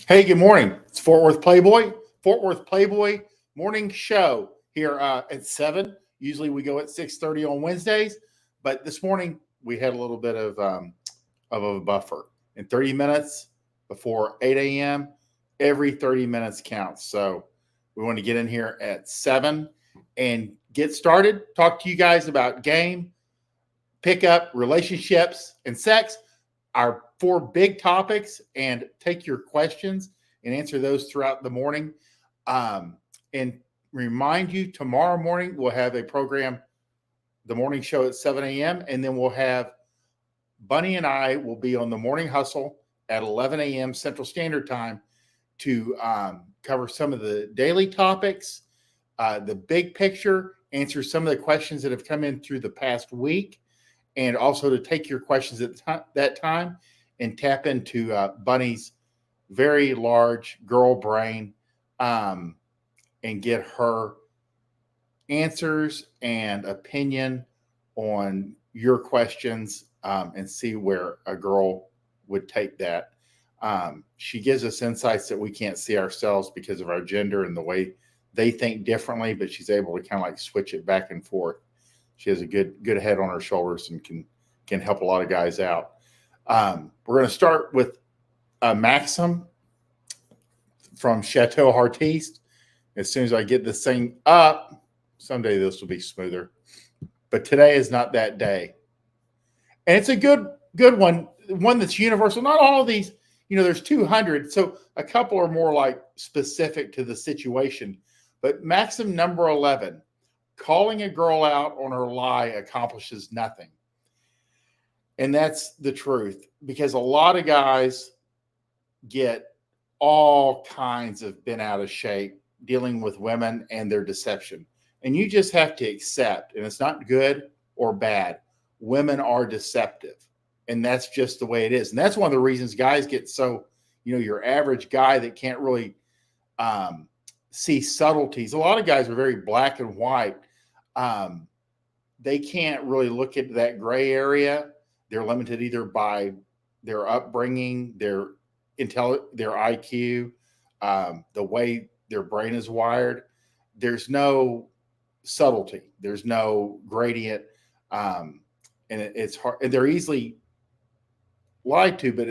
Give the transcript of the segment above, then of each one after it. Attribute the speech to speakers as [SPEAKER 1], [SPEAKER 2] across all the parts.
[SPEAKER 1] Hey, good morning. It's Fort Worth Playboy morning show here at 7. Usually we go at 6:30 on Wednesdays, but this morning we had a little bit of a buffer. In 30 minutes before 8 a.m., every 30 minutes counts. So we want to get in here at 7 and get started. Talk to you guys about game, pickup, relationships, and sex, our four big topics, and take your questions and answer those throughout the morning. And remind you, tomorrow morning we'll have a program, the morning show at 7 a.m., and then we'll have Bunny and I will be on the morning hustle at 11 a.m. Central Standard Time to cover some of the daily topics, the big picture, answer some of the questions that have come in through the past week, and also to take your questions at that time and tap into Bunny's very large girl brain and get her answers and opinion on your questions and see where a girl would take that. She gives us insights that we can't see ourselves because of our gender and the way they think differently, but she's able to kind of like switch it back and forth. She has a good head on her shoulders and can help a lot of guys out. We're going to start with Maxim from Chateau Artiste. As soon as I get this thing up, someday this will be smoother. But today is not that day. And it's a good one that's universal. Not all of these, there's 200. So a couple are more like specific to the situation. But Maxim number 11, calling a girl out on her lie accomplishes nothing. And that's the truth, because a lot of guys get all kinds of bent out of shape dealing with women and their deception. And you just have to accept, and it's not good or bad. Women are deceptive, and that's just the way it is. And that's one of the reasons guys get so, your average guy that can't really see subtleties. A lot of guys are very black and white. They can't really look at that gray area. They're limited either by their upbringing, their IQ, the way their brain is wired. There's no subtlety. There's no gradient, and it's hard. And they're easily lied to, but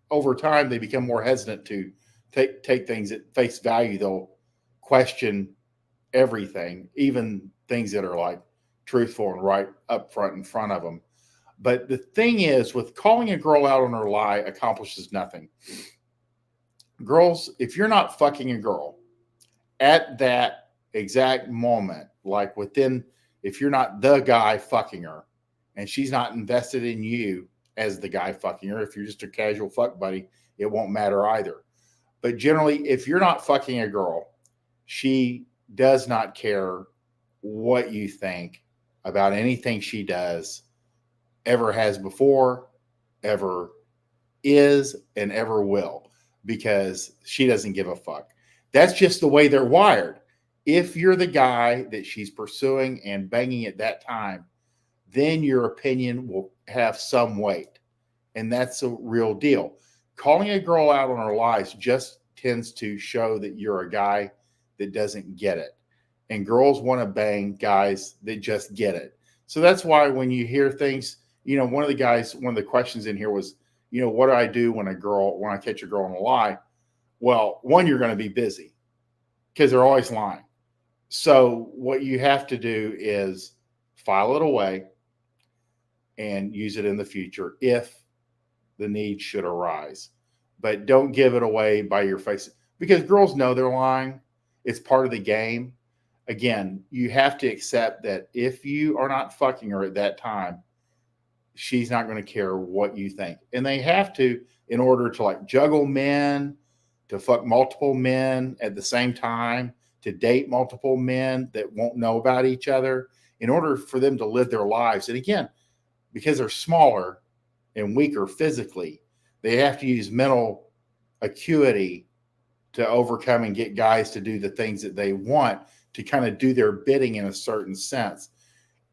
[SPEAKER 1] over time they become more hesitant to take things at face value. They'll question everything, even things that are like truthful and right up front in front of them. But the thing is, with calling a girl out on her lie accomplishes nothing. Girls, if you're not fucking a girl at that exact moment, like if you're not the guy fucking her and she's not invested in you as the guy fucking her, if you're just a casual fuck buddy, it won't matter either. But generally, if you're not fucking a girl, she does not care what you think about anything she does, ever has before, ever is, and ever will, because she doesn't give a fuck. That's just the way they're wired. If you're the guy that she's pursuing and banging at that time, then your opinion will have some weight. And that's a real deal. Calling a girl out on her lies just tends to show that you're a guy that doesn't get it. And girls want to bang guys that just get it. So that's why when you hear things, one of the questions in here was, what do I do when I catch a girl on a lie? Well, one, you're going to be busy because they're always lying. So what you have to do is file it away and use it in the future if the need should arise. But don't give it away by your face, because girls know they're lying. It's part of the game. Again, you have to accept that if you are not fucking her at that time, she's not going to care what you think. And they have to, in order to like juggle men, to fuck multiple men at the same time, to date multiple men that won't know about each other, in order for them to live their lives. And again, because they're smaller and weaker physically, they have to use mental acuity to overcome and get guys to do the things that they want, to kind of do their bidding in a certain sense.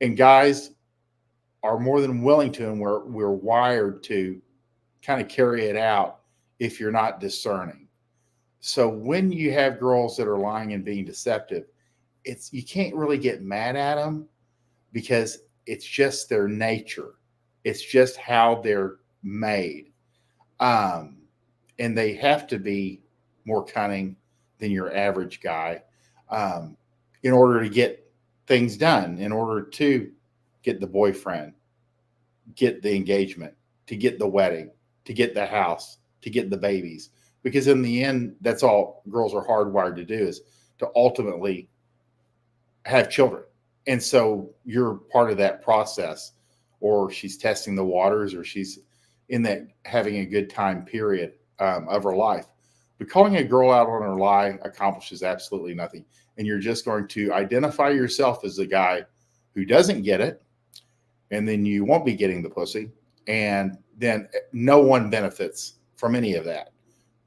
[SPEAKER 1] And guys are more than willing to, and we're wired to kind of carry it out if you're not discerning. So when you have girls that are lying and being deceptive, you can't really get mad at them because it's just their nature. It's just how they're made. Um, and they have to be more cunning than your average guy um, in order to get things done, in order to get the boyfriend, get the engagement, to get the wedding, to get the house, to get the babies. Because in the end, that's all girls are hardwired to do is to ultimately have children. And so you're part of that process, or she's testing the waters, or she's in that having a good time period of her life. But calling a girl out on her lie accomplishes absolutely nothing. And you're just going to identify yourself as the guy who doesn't get it. And then you won't be getting the pussy. And then no one benefits from any of that.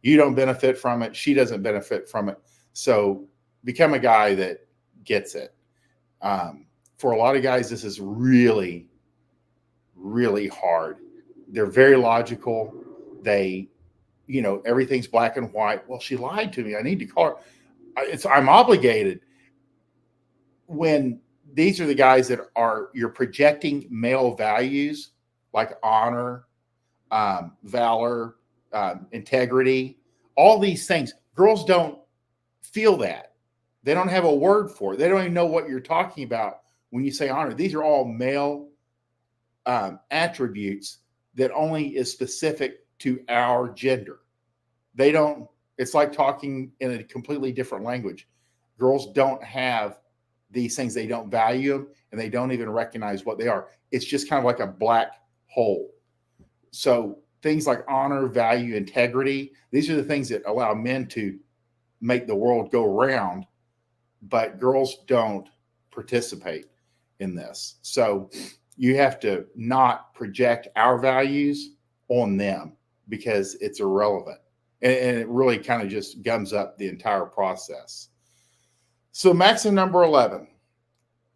[SPEAKER 1] You don't benefit from it. She doesn't benefit from it. So become a guy that gets it. For a lot of guys, this is really, really hard. They're very logical. They, everything's black and white. Well, she lied to me. I need to call her. I'm obligated. When these are the guys that you're projecting male values like honor, valor, integrity, all these things. Girls don't feel that. They don't have a word for it. They don't even know what you're talking about when you say honor. These are all male attributes that only is specific to our gender. It's like talking in a completely different language. Girls don't have these things. They don't value them, and they don't even recognize what they are. It's just kind of like a black hole. So things like honor, value, integrity, these are the things that allow men to make the world go round, but girls don't participate in this. So you have to not project our values on them because it's irrelevant. And it really kind of just gums up the entire process. So maxim number 11,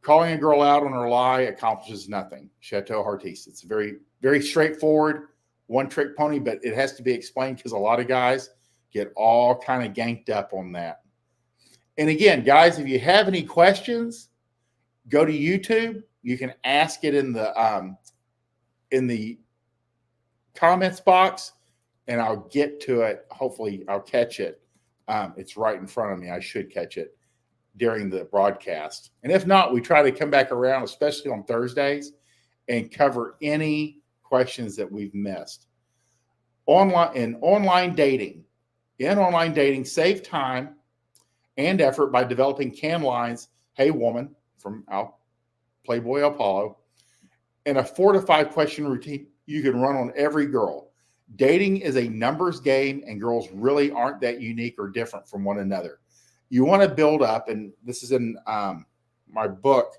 [SPEAKER 1] calling a girl out on her lie accomplishes nothing. Chateau Heartiste. It's very, very straightforward, one trick pony, but it has to be explained because a lot of guys get all kind of ganked up on that. And again, guys, if you have any questions, go to YouTube. You can ask it in the comments box, and I'll get to it. Hopefully, I'll catch it. It's right in front of me. I should catch it during the broadcast. And if not, we try to come back around, especially on Thursdays, and cover any questions that we've missed. Online dating, save time and effort by developing can lines. Hey, woman, from Playboy Apollo, and a 4 to 5 question routine you can run on every girl. Dating is a numbers game, and girls really aren't that unique or different from one another. You want to build up, and this is in my book,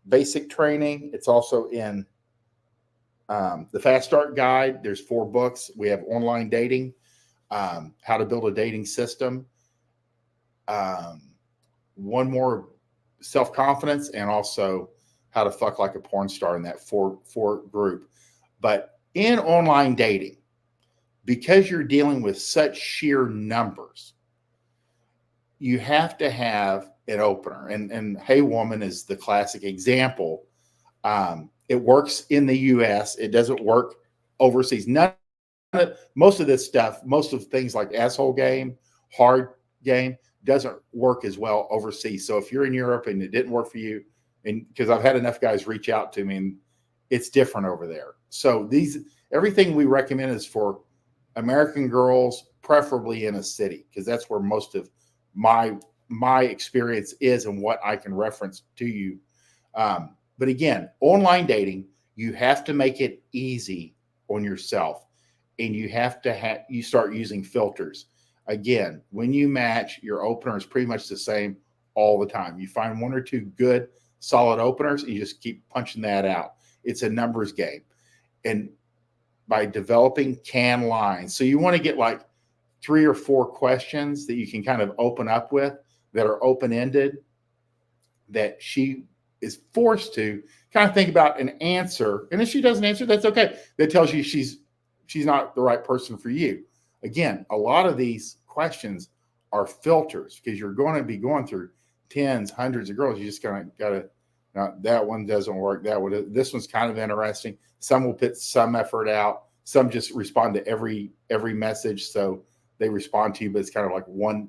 [SPEAKER 1] Basic Training. It's also in the Fast Start Guide. There's 4 books. We have online dating, how to build a dating system, one more self-confidence, and also how to fuck like a porn star in that four group. But in online dating, because you're dealing with such sheer numbers, you have to have an opener. And Hey Woman is the classic example. It works in the US. It doesn't work overseas. Most of this stuff, most of things like asshole game, hard game, doesn't work as well overseas. So if you're in Europe and it didn't work for you, and because I've had enough guys reach out to me, and it's different over there. So everything we recommend is for American girls, preferably in a city, because that's where most of my experience is and what I can reference to you. But again, online dating, you have to make it easy on yourself, and you have to you start using filters. Again, when you match, your opener is pretty much the same all the time. You find 1 or 2 good, solid openers, and you just keep punching that out. It's a numbers game. And by developing can lines, so you want to get like 3 or 4 questions that you can kind of open up with that are open-ended, that she is forced to kind of think about an answer. And if she doesn't answer, that's okay. That tells you she's not the right person for you. Again, a lot of these questions are filters, because you're going to be going through tens, hundreds of girls. You just kind of got to, that one doesn't work. This one's kind of interesting. Some will put some effort out. Some just respond to every message. So they respond to you, but it's kind of like one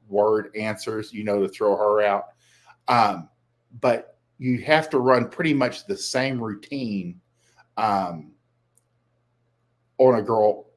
[SPEAKER 1] word answers, to throw her out. But you have to run pretty much the same routine on a girl.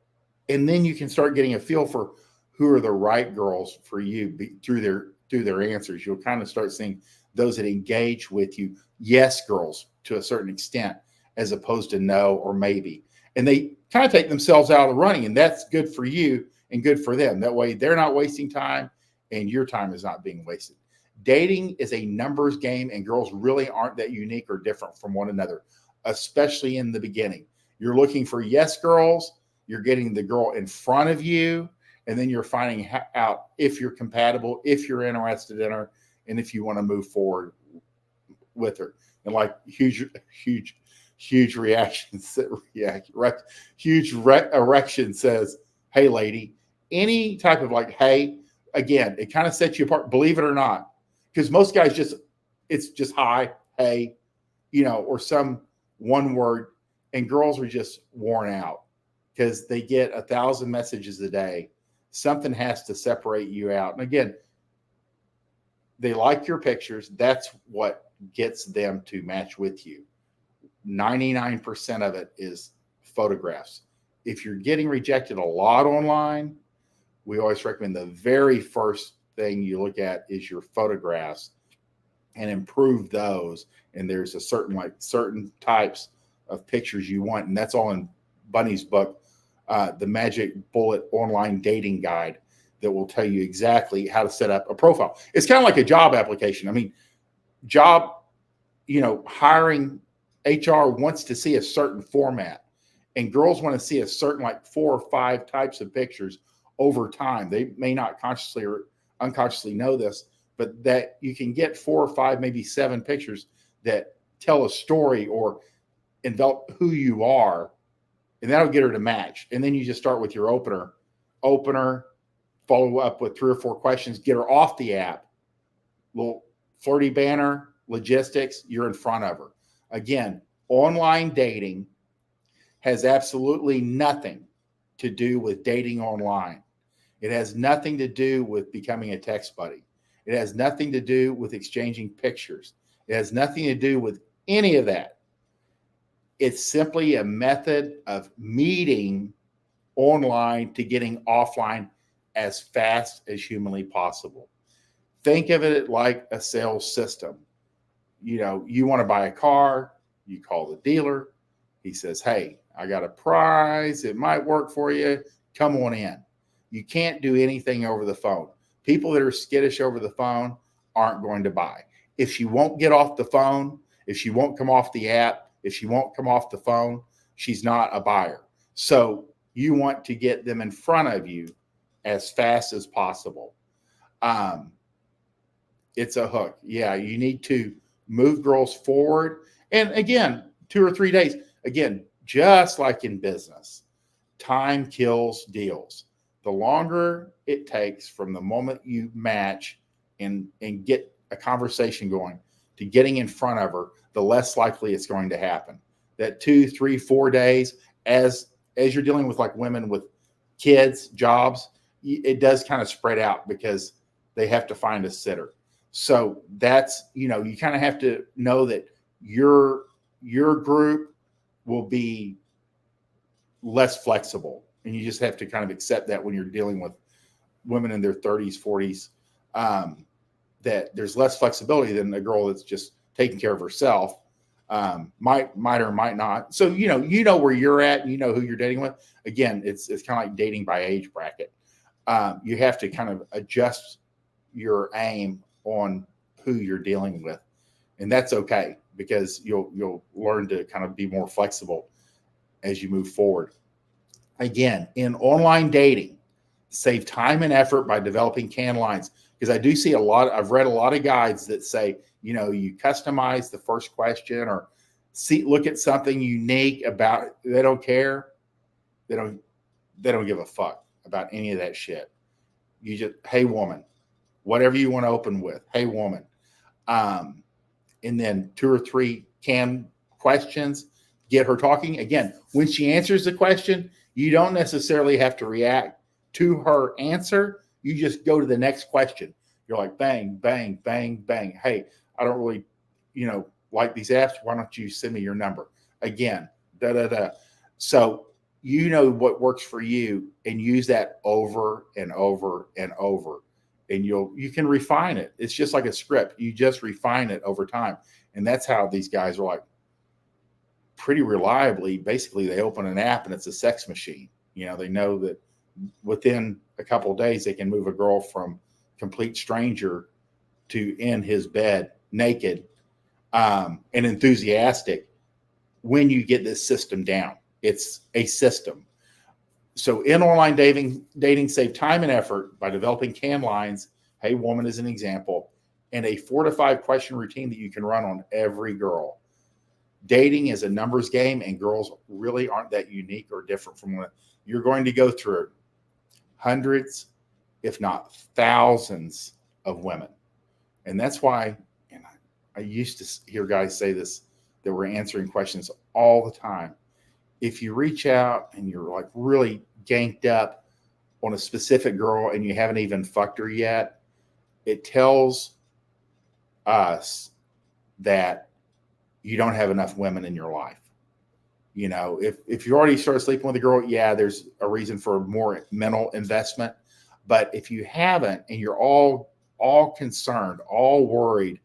[SPEAKER 1] And then you can start getting a feel for who are the right girls for you through their answers. You'll kind of start seeing those that engage with you. Yes, girls to a certain extent, as opposed to no or maybe. And they kind of take themselves out of the running, and that's good for you and good for them. That way they're not wasting time and your time is not being wasted. Dating is a numbers game, and girls really aren't that unique or different from one another, especially in the beginning. You're looking for yes girls. You're getting the girl in front of you, and then you're finding out if you're compatible, if you're interested in her, and if you want to move forward with her. And like huge reactions, huge erection says, hey, lady. Any type of like, hey, again, it kind of sets you apart, believe it or not, because most guys it's just hi, hey, or some one word, and girls are just worn out because they get 1,000 messages a day. Something has to separate you out. And again, they like your pictures. That's what gets them to match with you. 99% of it is photographs. If you're getting rejected a lot online, we always recommend the very first thing you look at is your photographs and improve those. And there's a certain types of pictures you want. And that's all in Bunny's book, The Magic Bullet Online Dating Guide, that will tell you exactly how to set up a profile. It's kind of like a job application. I mean, hiring, HR wants to see a certain format, and girls want to see a certain 4 or 5 types of pictures over time. They may not consciously or unconsciously know this, but that you can get 4 or 5, maybe 7 pictures that tell a story or envelop who you are, and that'll get her to match. And then you just start with your opener, follow up with 3 or 4 questions, get her off the app, little flirty banner, logistics, you're in front of her. Again, online dating has absolutely nothing to do with dating online. It has nothing to do with becoming a text buddy. It has nothing to do with exchanging pictures. It has nothing to do with any of that. It's simply a method of meeting online to getting offline as fast as humanly possible. Think of it like a sales system. You want to buy a car, you call the dealer. He says, hey, I got a price. It might work for you. Come on in. You can't do anything over the phone. People that are skittish over the phone aren't going to buy. If she won't get off the phone, if she won't come off the app, if she won't come off the phone, she's not a buyer. So you want to get them in front of you as fast as possible. It's a hook. Yeah, you need to move girls forward. And again, 2 or 3 days. Again, just like in business, time kills deals. The longer it takes from the moment you match and get a conversation going to getting in front of her, the less likely it's going to happen. That 2, 3, 4 days, as you're dealing with women with kids, jobs, it does kind of spread out because they have to find a sitter. So that's, you kind of have to know that your group will be less flexible. And you just have to kind of accept that when you're dealing with women in their 30s, 40s, that there's less flexibility than a girl that's just taking care of herself. Might or might not. So, you know where you're at and you know who you're dating with. Again, it's kind of like dating by age bracket. You have to kind of adjust your aim on who you're dealing with. And that's okay, because you'll learn to kind of be more flexible as you move forward. Again, in online dating, save time and effort by developing canned lines. Because I do see I've read a lot of guides that say, you customize the first question or look at something unique about it. They don't care. They don't give a fuck about any of that shit. You just, hey, woman, whatever you want to open with, hey, woman. And then 2 or 3 canned questions, get her talking. Again, when she answers the question, you don't necessarily have to react to her answer. You just go to the next question. You're like, bang, bang, bang, bang. Hey, I don't really, like these apps. Why don't you send me your number? Again, da, da, da. So you know what works for you and use that over and over and over. And you can refine it. It's just like a script. You just refine it over time. And that's how these guys are like pretty reliably. Basically, they open an app and it's a sex machine. They know that within a couple of days, they can move a girl from complete stranger to in his bed naked and enthusiastic when you get this system down. It's a system. So in online dating, save time and effort by developing canned lines. Hey, woman is an example, and a 4 to 5 question routine that you can run on every girl. Dating is a numbers game, and girls really aren't that unique or different from what you're going to go through. Hundreds, if not thousands, of women, and that's why. And I used to hear guys say this, that we're answering questions all the time. If you reach out and you're like really ganked up on a specific girl and you haven't even fucked her yet, it tells us that you don't have enough women in your life. If you already started sleeping with a girl, yeah, there's a reason for more mental investment. But if you haven't and you're all concerned, all worried,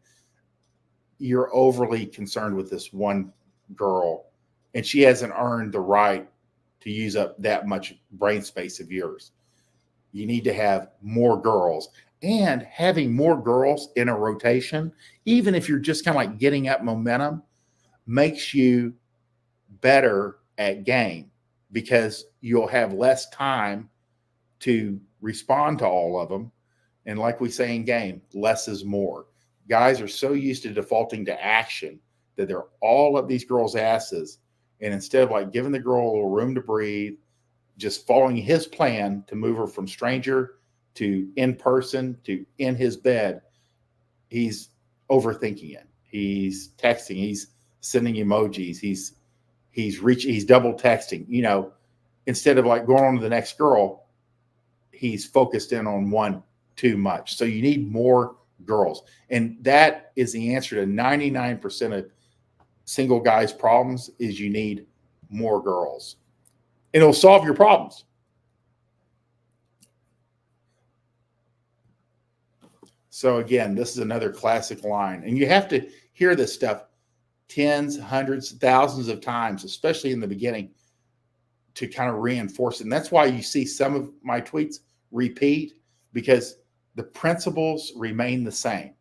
[SPEAKER 1] you're overly concerned with this one girl, and she hasn't earned the right to use up that much brain space of yours. You need to have more girls, and having more girls in a rotation, even if you're just kind of like getting up momentum, makes you better at game because you'll have less time to respond to all of them. And like we say in game, less is more. Guys are so used to defaulting to action that they're all up these girls' asses. And instead of like giving the girl a little room to breathe, just following his plan to move her from stranger to in person to in his bed, he's overthinking it. He's texting, he's sending emojis, he's double texting, instead of like going on to the next girl, he's focused in on one too much. So you need more girls. And that is the answer to 99% of single guys' problems is you need more girls. And it'll solve your problems. So again, this is another classic line. And you have to hear this stuff tens, hundreds, thousands of times, especially in the beginning, to kind of reinforce it. And that's why you see some of my tweets repeat, because the principles remain the same.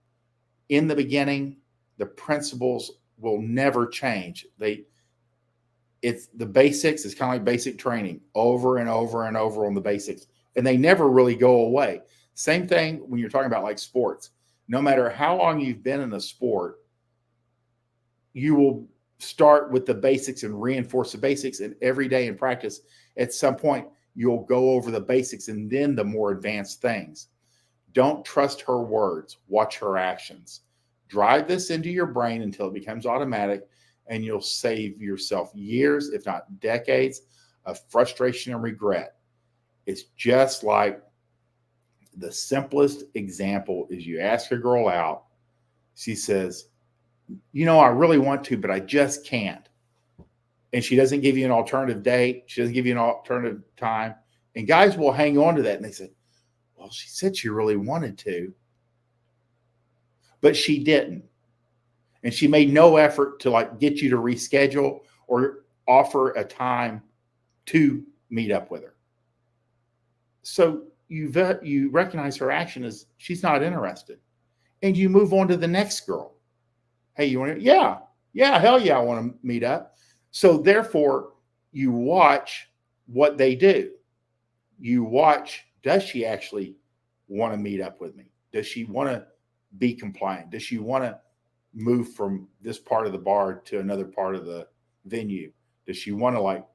[SPEAKER 1] In the beginning, the principles will never change. It's the basics. It's kind of like basic training over and over and over on the basics. And they never really go away. Same thing when you're talking about like sports. No matter how long you've been in a sport, you will start with the basics and reinforce the basics. And every day in practice, at some point, you'll go over the basics and then the more advanced things. Don't trust her words. Watch her actions. Drive this into your brain until it becomes automatic, and you'll save yourself years, if not decades, of frustration and regret. It's just like the simplest example is you ask a girl out. She says, I really want to, but I just can't. And she doesn't give you an alternative date. She doesn't give you an alternative time. And guys will hang on to that. And they say, well, she said she really wanted to, but she didn't. And she made no effort to like get you to reschedule or offer a time to meet up with her. So you recognize her action as she's not interested. And you move on to the next girl. Hey, you want to? Yeah, hell yeah, I want to meet up. So therefore, you watch what they do. You watch, does she actually want to meet up with me? Does she want to be compliant? Does she want to move from this part of the bar to another part of the venue? Does she want to like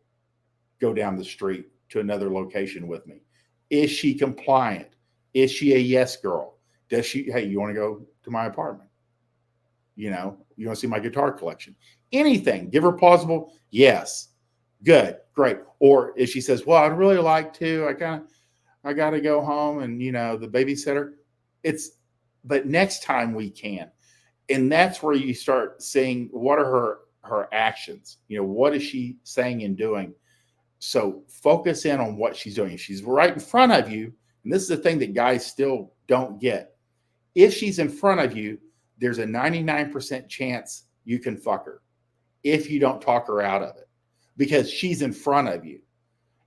[SPEAKER 1] go down the street to another location with me? Is she compliant? Is she a yes girl? Does she, hey, you want to go to my apartment? You want to see my guitar collection? Anything. Give her plausible yes. Good, great. Or if she says, well, I'd really like to, I got to go home and, the babysitter, but next time we can. And that's where you start seeing what are her actions? What is she saying and doing? So focus in on what she's doing. If she's right in front of you, and this is the thing that guys still don't get. If she's in front of you, there's a 99% chance you can fuck her if you don't talk her out of it, because she's in front of you.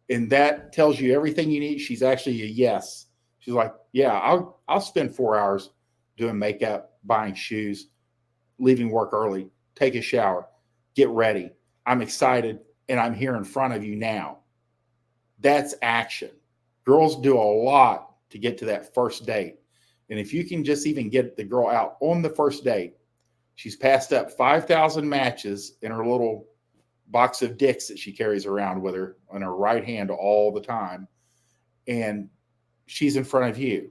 [SPEAKER 1] And that tells you everything you need. She's actually a yes. She's like, yeah, I'll spend 4 hours doing makeup, buying shoes, leaving work early, take a shower, get ready. I'm excited, and I'm here in front of you now. That's action. Girls do a lot to get to that first date. And if you can just even get the girl out on the first date, she's passed up 5,000 matches in her little box of dicks that she carries around with her on her right hand all the time. And she's in front of you.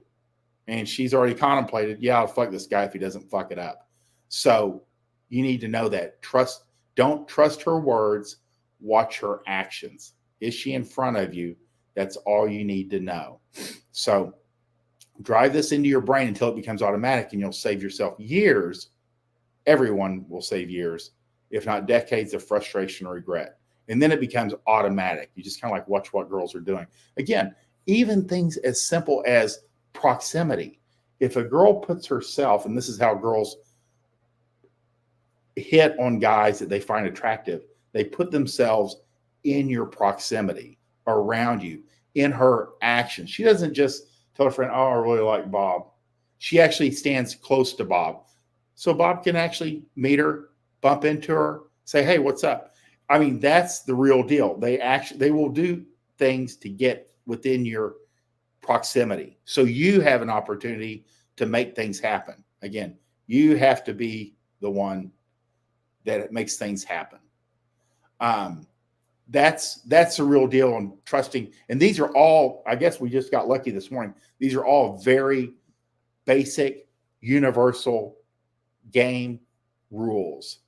[SPEAKER 1] And she's already contemplated, yeah, I'll fuck this guy if he doesn't fuck it up. So you need to know that. Don't trust her words, watch her actions. Is she in front of you? That's all you need to know. So drive this into your brain until it becomes automatic, and you'll save yourself years. Everyone will save years, if not decades of frustration or regret. And then it becomes automatic. You just kind of like watch what girls are doing. Again, even things as simple as proximity. If a girl puts herself, and this is how girls hit on guys that they find attractive, they put themselves in your proximity, around you, in her actions. She doesn't just tell her friend, oh, I really like Bob. She actually stands close to Bob. So Bob can actually meet her, bump into her, say, hey, what's up? I mean, that's the real deal. They will do things to get within your proximity. So you have an opportunity to make things happen. Again, you have to be the one that makes things happen. That's the real deal on trusting. And these are all, I guess we just got lucky this morning. These are all very basic, universal game rules.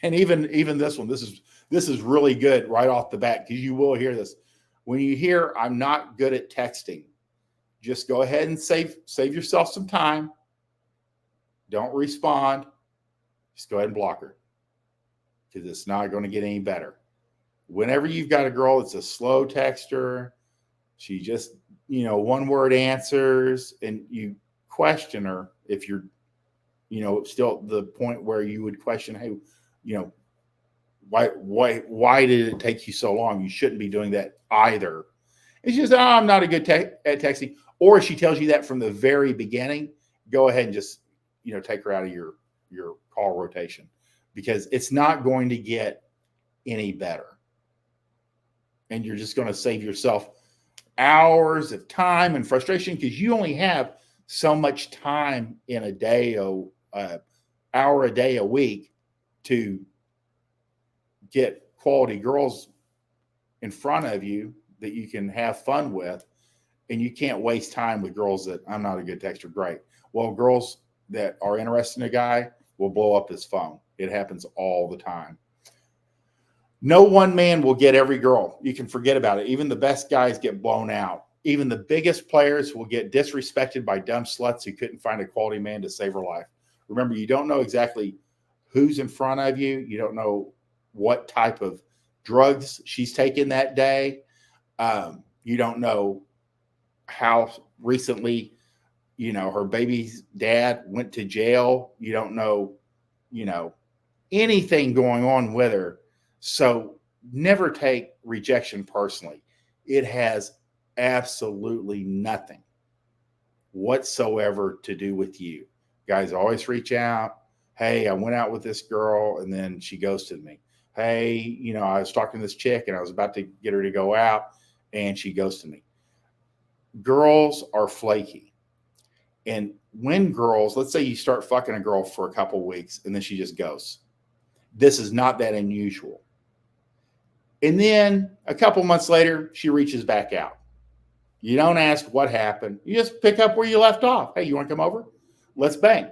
[SPEAKER 1] And even this one, this is really good right off the bat, because you will hear this. When you hear I'm not good at texting, just go ahead and save yourself some time. Don't respond. Just go ahead and block her, because it's not going to get any better. Whenever you've got a girl that's a slow texter, she just, one word answers, and you question her, if you're, still at the point where you would question, hey, why did it take you so long? You shouldn't be doing that either. It's just, I'm not a good at texting. Or if she tells you that from the very beginning, go ahead and just, take her out of your call rotation, because it's not going to get any better. And you're just going to save yourself hours of time and frustration, because you only have so much time in a day, hour a day, a week, to get quality girls in front of you that you can have fun with. And you can't waste time with girls that, I'm not a good texter. Great. Well, girls that are interested in a guy will blow up his phone. It happens all the time. No one man will get every girl. You can forget about it. Even the best guys get blown out. Even the biggest players will get disrespected by dumb sluts who couldn't find a quality man to save her life. Remember, you don't know exactly who's in front of you. You don't know what type of drugs she's taken that day. You don't know how recently, her baby's dad went to jail. You don't know, anything going on with her. So never take rejection personally. It has absolutely nothing whatsoever to do with you. Guys always reach out. Hey, I went out with this girl and then she ghosted me. Hey, I was talking to this chick and I was about to get her to go out and she ghosted me. Girls are flaky. And when girls, let's say you start fucking a girl for a couple of weeks and then she just ghosts. This is not that unusual. And then a couple months later, she reaches back out. You don't ask what happened. You just pick up where you left off. Hey, you want to come over? Let's bang.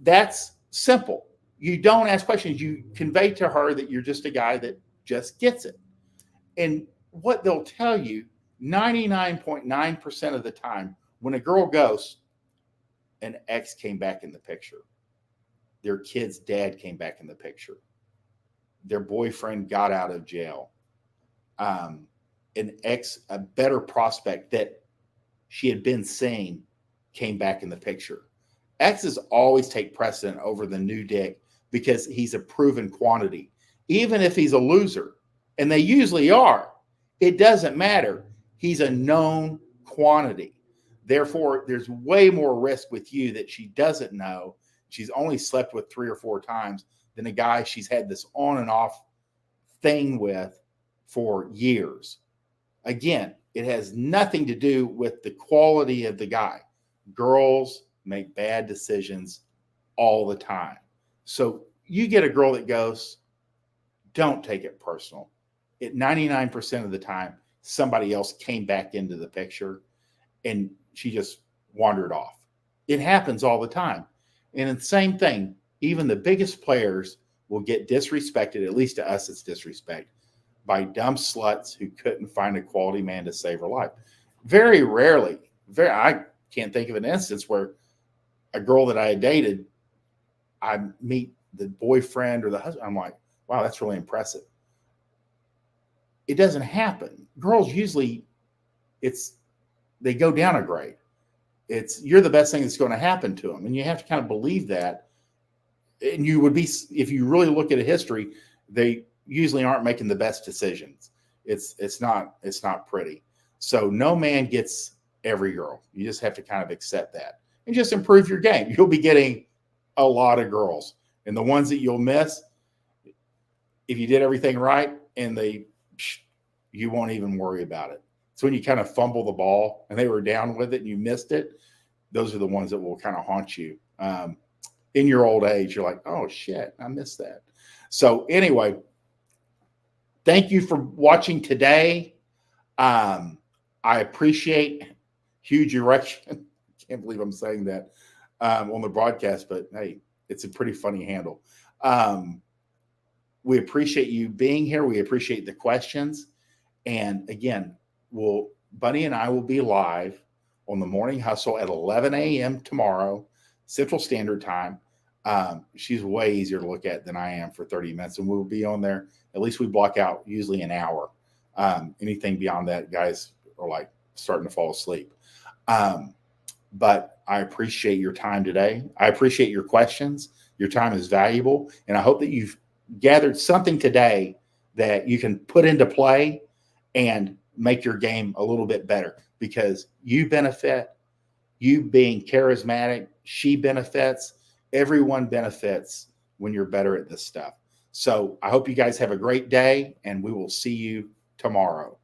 [SPEAKER 1] That's simple. You don't ask questions. You convey to her that you're just a guy that just gets it. And what they'll tell you 99.9% of the time, when a girl goes, an ex came back in the picture. Their kid's dad came back in the picture. Their boyfriend got out of jail. A better prospect that she had been seeing came back in the picture. Exes always take precedent over the new dick because he's a proven quantity. Even if he's a loser, and they usually are, it doesn't matter. He's a known quantity. Therefore, there's way more risk with you that she doesn't know. She's only slept with 3 or 4 times than a guy she's had this on and off thing with for years. Again, it has nothing to do with the quality of the guy. Girls make bad decisions all the time. So you get a girl that goes, don't take it personal. At 99% of the time, somebody else came back into the picture and she just wandered off. It happens all the time. And the same thing, even the biggest players will get disrespected, at least to us it's disrespect, by dumb sluts who couldn't find a quality man to save her life. Very rarely, I can't think of an instance where a girl that I had dated, I meet the boyfriend or the husband, I'm like, wow, that's really impressive. It doesn't happen. Girls usually, they go down a grade. You're the best thing that's going to happen to them. And you have to kind of believe that. And you would be, if you really look at a history, they usually aren't making the best decisions. It's not pretty. So no man gets every girl. You just have to kind of accept that and just improve your game. You'll be getting a lot of girls, and the ones that you'll miss, if you did everything right, and you won't even worry about it. So when you kind of fumble the ball and they were down with it and you missed it, those are the ones that will kind of haunt you. In your old age, you're like, oh shit, I missed that. So anyway, thank you for watching today. I appreciate huge erection. Can't believe I'm saying that on the broadcast, but hey, it's a pretty funny handle. We appreciate you being here. We appreciate the questions. And again, Bunny and I will be live on the Morning Hustle at 11 a.m. tomorrow, Central Standard Time. She's way easier to look at than I am for 30 minutes. And we'll be on there. At least we block out usually an hour. Anything beyond that, guys are like starting to fall asleep. But I appreciate your time today. I appreciate your questions. Your time is valuable. And I hope that you've gathered something today that you can put into play and make your game a little bit better, because you benefit, you being charismatic, she benefits, everyone benefits when you're better at this stuff. So I hope you guys have a great day, and we will see you tomorrow.